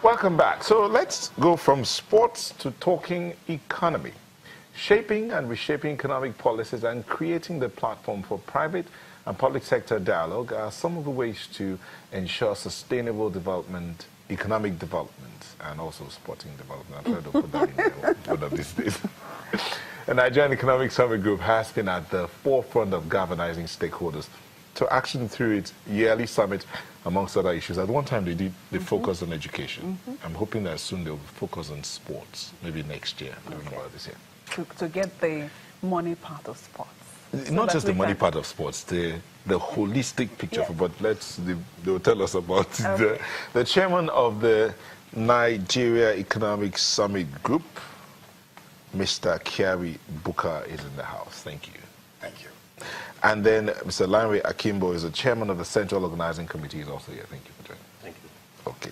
Welcome back. So let's go from sports to talking economy. Shaping and reshaping economic policies and creating the platform for private and public sector dialogue are some of the ways to ensure sustainable development, economic development, and also sporting development. I'm trying to put that in there one of these days. The Nigerian Economic Summit Group has been at the forefront of galvanizing stakeholders to action through its yearly summit, amongst other issues. At one time, they focused on education. I'm hoping that soon they'll focus on sports, maybe next year, maybe about this year. To get the money part of sports. Not just the money part of sports, the holistic picture. Yeah. But they'll tell us about the chairman of the Nigeria Economic Summit Group, Mr. Kyari Buka, is in the house. Thank you. Thank you. And then Mr. Lanre Akimbo is the chairman of the Central Organizing Committee. He's also here. Thank you for joining. Thank you. Okay,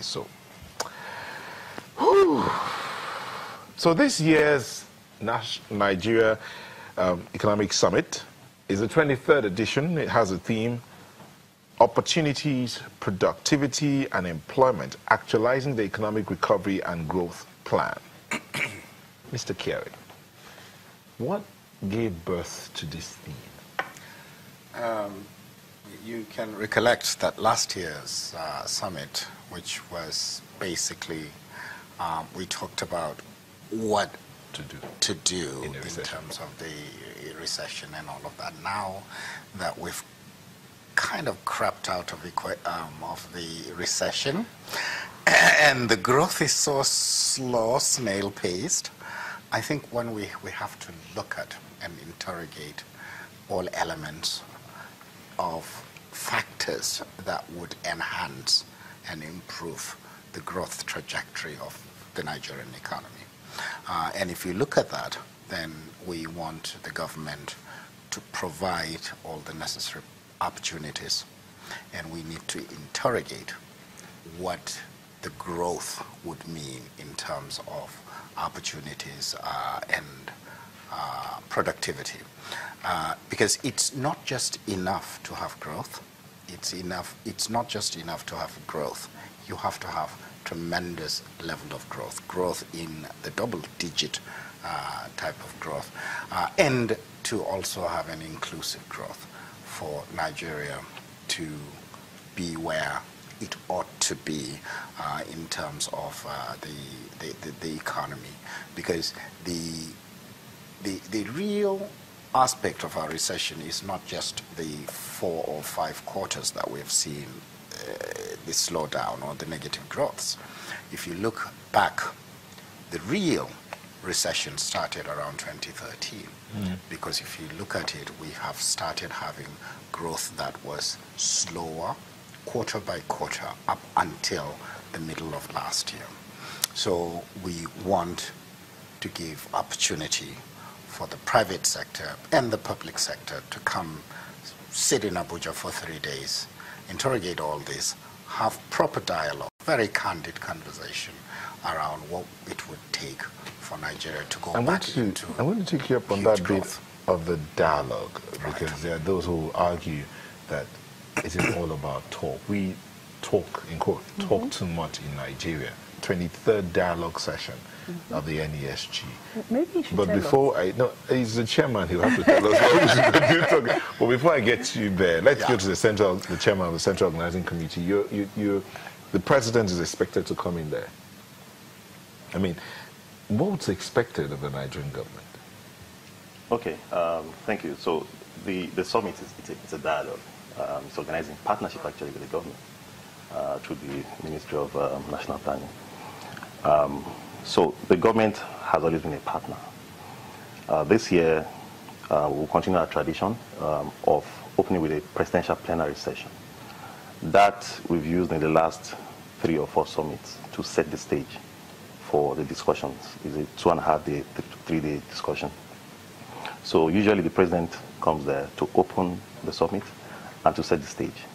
so this year's Nigeria Economic Summit is the 23rd edition. It has a theme: opportunities, productivity, and employment, actualizing the economic recovery and growth plan. Mr. Kyari, what gave birth to this theme? You can recollect that last year's summit, which was basically, we talked about what to do in terms of the recession and all of that. Now that we've kind of crept out of the recession, and the growth is so slow, snail-paced, I think when we have to look at and interrogate all elements of factors that would enhance and improve the growth trajectory of the Nigerian economy. And if you look at that, then we want the government to provide all the necessary opportunities, and we need to interrogate what the growth would mean in terms of opportunities and productivity. Because it's not just enough to have growth. It's not just enough to have growth. You have to have tremendous level of growth in the double-digit type of growth, and to also have an inclusive growth for Nigeria to be where it ought to be in terms of the economy, because the real aspect of our recession is not just the 4 or 5 quarters that we've seen the slowdown or the negative growths. If you look back, the real recession started around 2013, because if you look at it, we have started having growth that was slower quarter by quarter up until the middle of last year. So we want to give opportunity for the private sector and the public sector to come sit in Abuja for 3 days, interrogate all this, have proper dialogue, very candid conversation around what it would take for Nigeria to go back into. I want to take you up on that bit of the dialogue, because there are those who argue that it is all about talk. We talk, in quote, talk too much in Nigeria. 23rd dialogue session of the NESG. Maybe you should But tell before us. He's the chairman, he'll have to tell us what we should do. But before I get you there, let's go to the chairman of the Central Organizing Committee. The president is expected to come in there. I mean, what's expected of the Nigerian government? Okay, thank you. So the summit it's a dialogue. It's organizing partnership actually with the government through the Ministry of National Planning. So the government has always been a partner. This year, we'll continue our tradition of opening with a presidential plenary session. That we've used in the last 3 or 4 summits to set the stage for the discussions. It's a 2.5-day, 3-day discussion. So usually the president comes there to open the summit and to set the stage.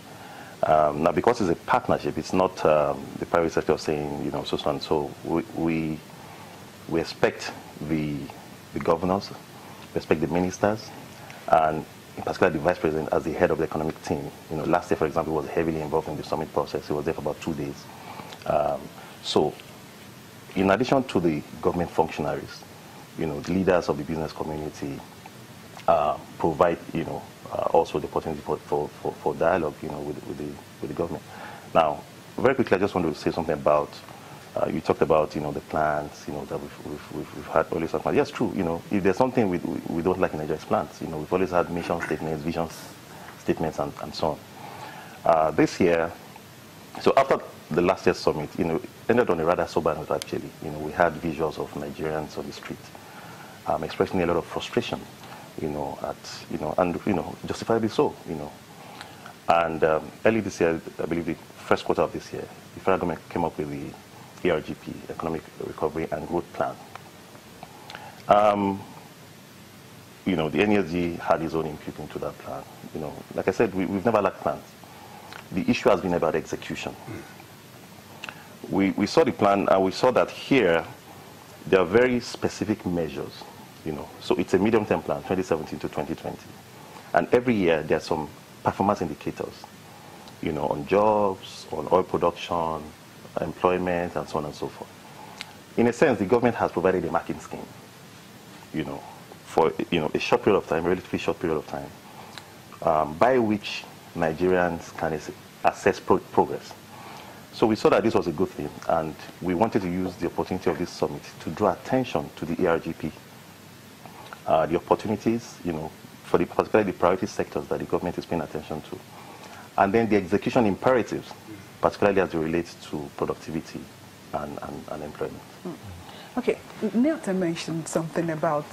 Now, because it's a partnership, it's not the private sector saying, so and so. We expect the governors, we expect the ministers, and in particular the vice president as the head of the economic team. Last year, for example, was heavily involved in the summit process. He was there for about 2 days. So, in addition to the government functionaries, the leaders of the business community provide, also the opportunity for dialogue, with the government. Now, very quickly, I just want to say something about, you talked about, the plans, that we've had always had. Yes, true, if there's something we don't like in Nigeria's plans, we've always had mission statements, vision statements, and so on. This year, so after the last year's summit, ended on a rather sober note, actually. We had visuals of Nigerians on the street expressing a lot of frustration, and justifiably so, And early this year, I believe the first quarter of this year, the federal government came up with the ERGP, Economic Recovery and Growth Plan. The NESG had its own input into that plan. Like I said, we've never lacked plans. The issue has been about execution. We saw the plan, and we saw that here there are very specific measures. So it's a medium-term plan, 2017 to 2020, and every year there are some performance indicators, on jobs, on oil production, employment, and so on and so forth. In a sense, the government has provided a marking scheme, for a short period of time, relatively short period of time, by which Nigerians can assess progress. So we saw that this was a good thing, and we wanted to use the opportunity of this summit to draw attention to the ERGP, the opportunities, particularly the priority sectors that the government is paying attention to, and then the execution imperatives, particularly as it relates to productivity and employment. Okay, Milton mentioned something about,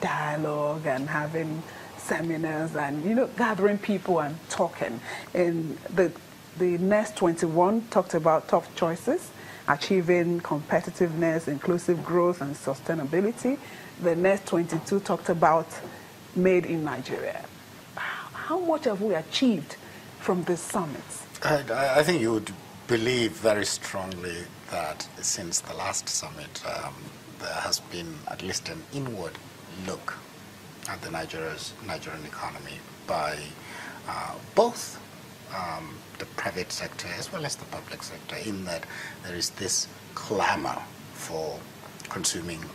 dialogue and having seminars and, gathering people and talking. And the Next 21 talked about tough choices, achieving competitiveness, inclusive growth, and sustainability. The Next 22 talked about made in Nigeria. How much have we achieved from this summit? I think you would believe very strongly that since the last summit, there has been at least an inward look at the Nigerian economy by both the private sector as well as the public sector, in that there is this clamor for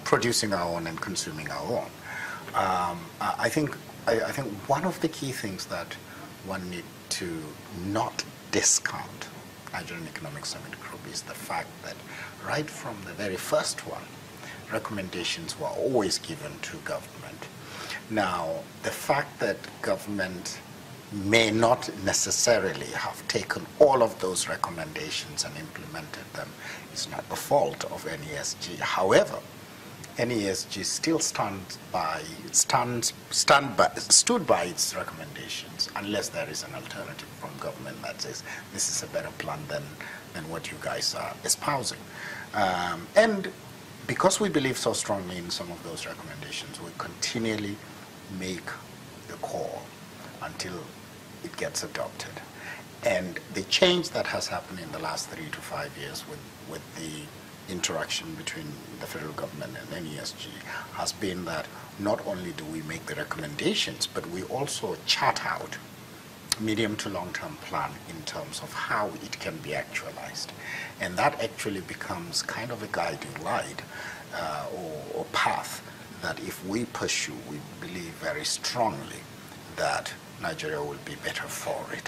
producing our own and consuming our own. I think one of the key things that one need to not discount Nigerian Economic Summit Group is the fact that right from the very first one, recommendations were always given to government. Now, the fact that government may not necessarily have taken all of those recommendations and implemented them is not the fault of NESG. However, NESG still stood by its recommendations, unless there is an alternative from government that says this is a better plan than what you guys are espousing. And because we believe so strongly in some of those recommendations, we continually make the call until it gets adopted. And the change that has happened in the last 3 to 5 years with the interaction between the federal government and NESG has been that not only do we make the recommendations, but we also chart out medium to long-term plan in terms of how it can be actualized. And that actually becomes kind of a guiding light or path that if we pursue, we believe very strongly that Nigeria will be better for it.